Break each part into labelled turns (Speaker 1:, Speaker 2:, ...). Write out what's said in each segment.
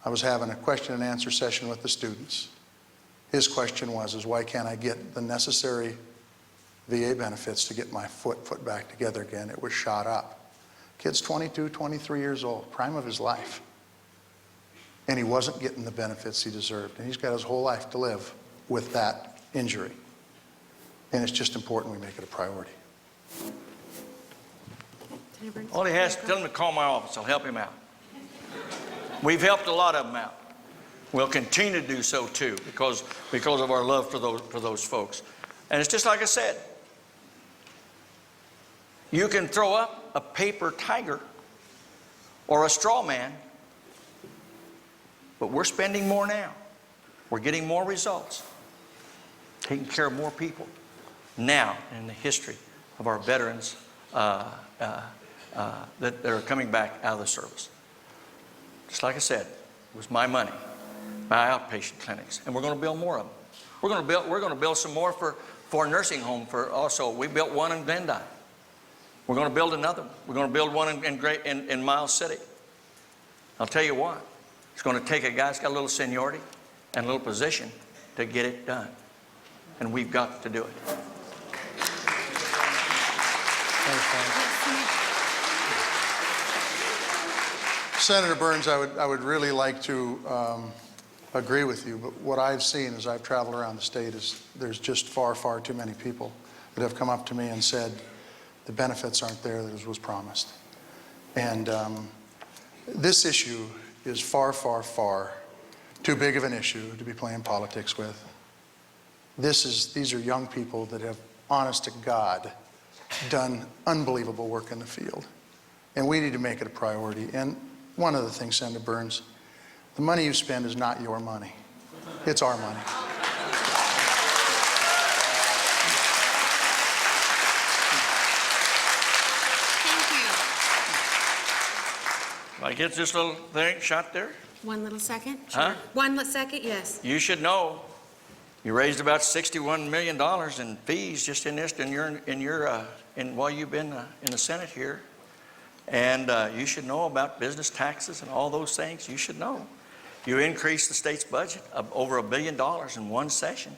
Speaker 1: I was having a question and answer session with the students. His question was, why can't I get the necessary VA benefits to get my foot put back together again? It was shot up. Kid's 22, 23 years old, prime of his life. And he wasn't getting the benefits he deserved. And he's got his whole life to live with that injury. And it's just important we make it a priority.
Speaker 2: All he has to tell him to call my office. I'll help him out. We've helped a lot of them out. We'll continue to do so too because of our love for those folks. And it's just like I said. You can throw up a paper tiger or a straw man, but we're spending more now. We're getting more results, taking care of more people now in the history of our veterans that are coming back out of the service. Just like I said, it was my money, my outpatient clinics, and we're going to build more of them. We're going to build some more for a nursing home. We built one in Glendine. We're going to build another one. We're going to build one in Miles City. I'll tell you what, it's going to take a guy that's got a little seniority and a little position to get it done. And we've got to do it.
Speaker 1: Senator Burns, I would really like to agree with you, but what I've seen as I've traveled around the state is there's just far, far too many people that have come up to me and said the benefits aren't there as was promised. And this issue is far, far, far too big of an issue to be playing politics with. These are young people that have, honest to God, done unbelievable work in the field. And we need to make it a priority. And one of the things, Senator Burns, the money you spend is not your money. It's our money.
Speaker 3: Thank you.
Speaker 2: I get this little thing shot there?
Speaker 3: One little second?
Speaker 2: Huh?
Speaker 3: One second, yes.
Speaker 2: You should know. You raised about $61 million in fees just in this, while you've been in the Senate here. And you should know about business taxes and all those things. You should know. You increased the state's budget of over $1 billion in one session.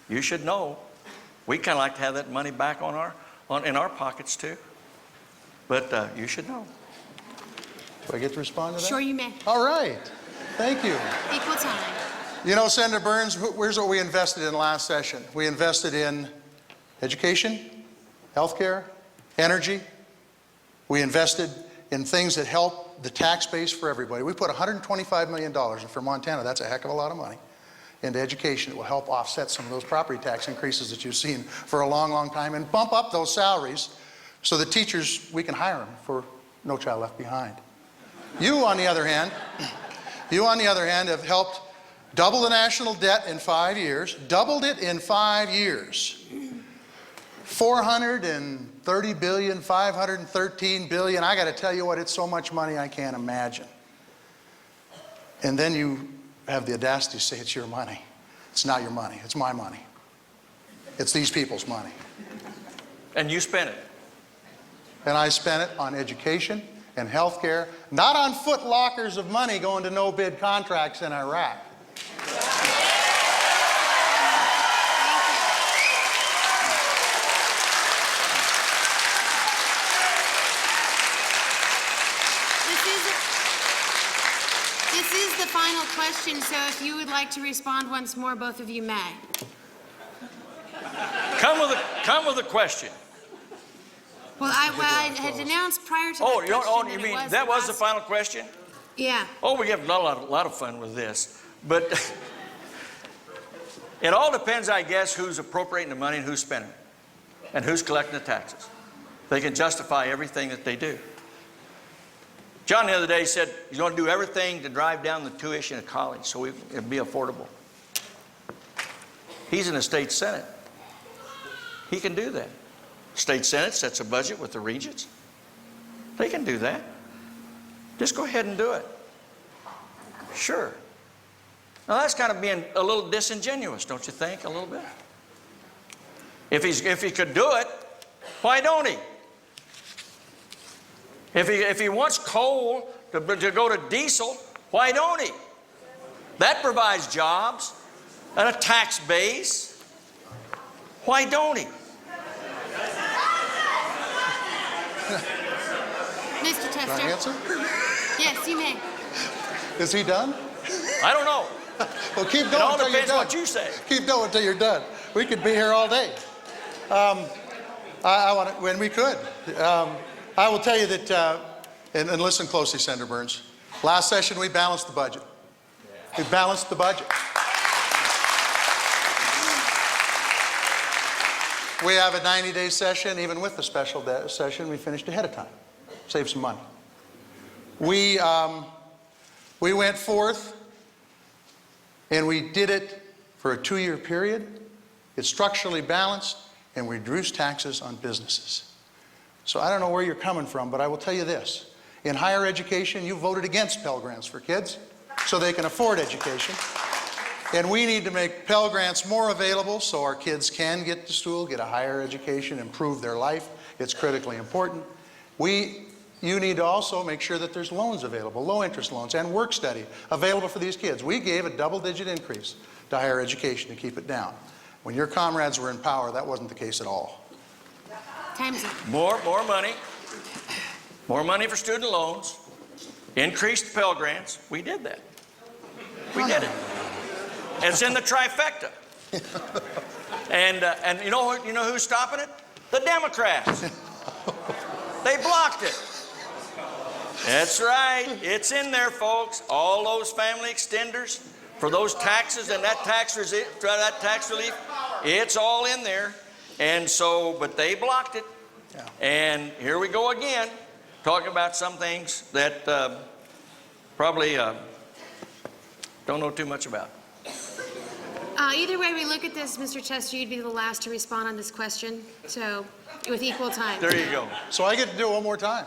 Speaker 2: You should know. We kind of like to have that money back in our pockets too. But you should know.
Speaker 1: Do I get to respond to that?
Speaker 3: Sure you may.
Speaker 1: All right. Thank you.
Speaker 3: Equal time.
Speaker 1: You know, Senator Burns, here's what we invested in last session. We invested in education, healthcare, energy. We invested in things that help the tax base for everybody. We put $125 million, and for Montana, that's a heck of a lot of money, into education. It will help offset some of those property tax increases that you've seen for a long, long time and bump up those salaries so the teachers, we can hire them for No Child Left Behind. You, on the other hand, have helped double the national debt in 5 years, doubled it in 5 years. $430 billion, $513 billion. I got to tell you what, it's so much money I can't imagine. And then you have the audacity to say it's your money. It's not your money. It's my money. It's these people's money.
Speaker 2: And you spent it.
Speaker 1: And I spent it on education and health care, not on foot lockers of money going to no-bid contracts in Iraq.
Speaker 3: This is the final question, so if you would like to respond once more, both of you may.
Speaker 2: Come with a question.
Speaker 3: Well, I had announced prior to that question
Speaker 2: you mean that was the final question?
Speaker 3: Yeah.
Speaker 2: Oh, we have a lot of fun with this. But it all depends, I guess, who's appropriating the money and who's spending it and who's collecting the taxes. They can justify everything that they do. John the other day said he's going to do everything to drive down the tuition of college so it'll be affordable. He's in the state Senate. He can do that. State Senate sets a budget with the regents. They can do that. Just go ahead and do it. Sure. Now that's kind of being a little disingenuous, don't you think, a little bit? If he could do it, why don't he? If he wants coal to go to diesel, why don't he? That provides jobs and a tax base. Why don't he?
Speaker 3: Mr.
Speaker 1: Can I
Speaker 3: Tester?
Speaker 1: answer?
Speaker 3: Yes, you may.
Speaker 1: Is he done?
Speaker 2: I don't know.
Speaker 1: Well, keep
Speaker 2: It
Speaker 1: going
Speaker 2: all
Speaker 1: until you're
Speaker 2: depends
Speaker 1: done.
Speaker 2: what you say.
Speaker 1: Keep going until you're done. We could be here all day. I want to, when we could. I will tell you that, and listen closely, Senator Burns. Last session, we balanced the budget. We balanced the budget. We have a 90-day session. Even with the special session, we finished ahead of time. Saved some money. We went forth, and we did it for a 2-year period. It's structurally balanced, and we reduced taxes on businesses. So I don't know where you're coming from, but I will tell you this. In higher education, you voted against Pell Grants for kids so they can afford education. And we need to make Pell Grants more available so our kids can get to school, get a higher education, improve their life. It's critically important. You need to also make sure that there's loans available, low interest loans and work study available for these kids. We gave a double-digit increase to higher education to keep it down. When your comrades were in power, that wasn't the case at all.
Speaker 3: Time's up.
Speaker 2: More money for student loans, increased Pell Grants. We did that. We did it. It's in the trifecta. And you know who's stopping it? The Democrats. They blocked it. That's right. It's in there, folks. All those family extenders for those taxes and that tax relief, it's all in there. And so, but they blocked it.
Speaker 1: Yeah.
Speaker 2: And here we go again, talking about some things that probably don't know too much about.
Speaker 3: Either way we look at this, Mr. Tester, you'd be the last to respond on this question, so with equal time.
Speaker 2: There you go.
Speaker 1: So I get to do it one more time.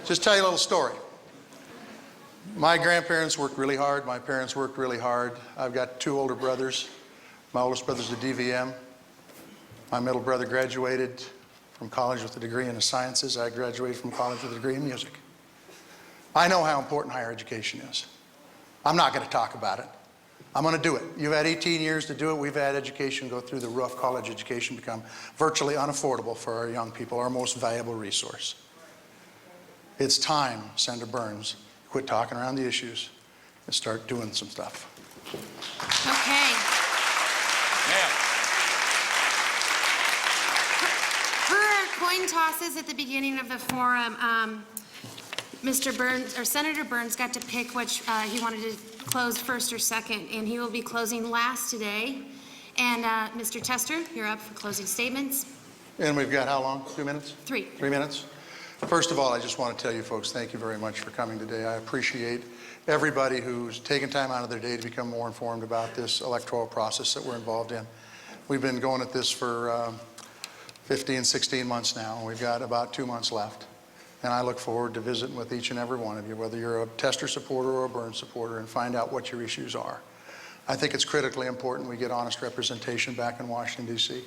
Speaker 1: Just tell you a little story. My grandparents worked really hard. My parents worked really hard. I've got 2 older brothers. My oldest brother's a DVM. My middle brother graduated from college with a degree in the sciences. I graduated from college with a degree in music. I know how important higher education is. I'm not going to talk about it. I'm going to do it. You've had 18 years to do it. We've had education go through the roof. College education become virtually unaffordable for our young people, our most valuable resource. It's time, Senator Burns, quit talking around the issues and start doing some stuff.
Speaker 3: Okay.
Speaker 2: Yeah.
Speaker 3: Per our coin tosses at the beginning of the forum, Mr. Burns, or Senator Burns, got to pick which he wanted to close first or second, and he will be closing last today. And Mr. Tester, you're up for closing statements.
Speaker 1: And we've got how long? 2 minutes?
Speaker 3: 3.
Speaker 1: 3 minutes? First of all, I just want to tell you folks, thank you very much for coming today. I appreciate everybody who's taken time out of their day to become more informed about this electoral process that we're involved in. We've been going at this for 15, 16 months now, and we've got about 2 months left. And I look forward to visiting with each and every one of you, whether you're a Tester supporter or a Burns supporter, and find out what your issues are. I think it's critically important we get honest representation back in Washington, D.C.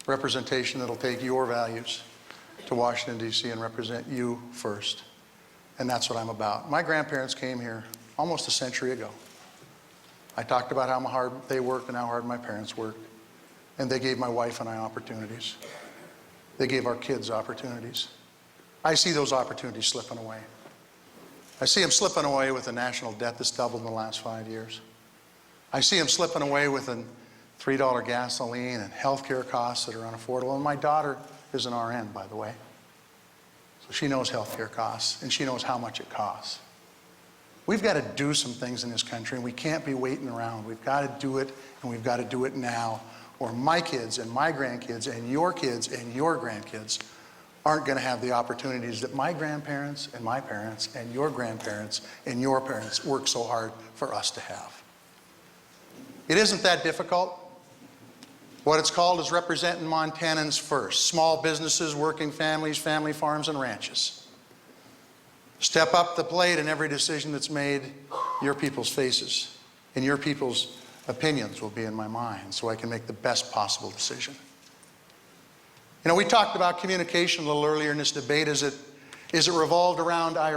Speaker 1: Representation that'll take your values to Washington, D.C. and represent you first. And that's what I'm about. My grandparents came here almost a century ago. I talked about how hard they worked and how hard my parents worked. And they gave my wife and I opportunities. They gave our kids opportunities. I see those opportunities slipping away. I see them slipping away with a national debt that's doubled in the last 5 years. I see them slipping away with a $3 gasoline and health care costs that are unaffordable. And my daughter is an RN, by the way. So she knows health care costs, and she knows how much it costs. We've got to do some things in this country, and we can't be waiting around. We've got to do it, and we've got to do it now, or my kids and my grandkids and your grandkids aren't going to have the opportunities that my grandparents and my parents and your grandparents and your parents worked so hard for us to have. It isn't that difficult. What it's called is representing Montanans first. Small businesses, working families, family farms, and ranches. Step up the plate in every decision that's made. Your people's faces and your people's opinions will be in my mind so I can make the best possible decision. You know, we talked about communication a little earlier in this debate. Is it revolved around Iran?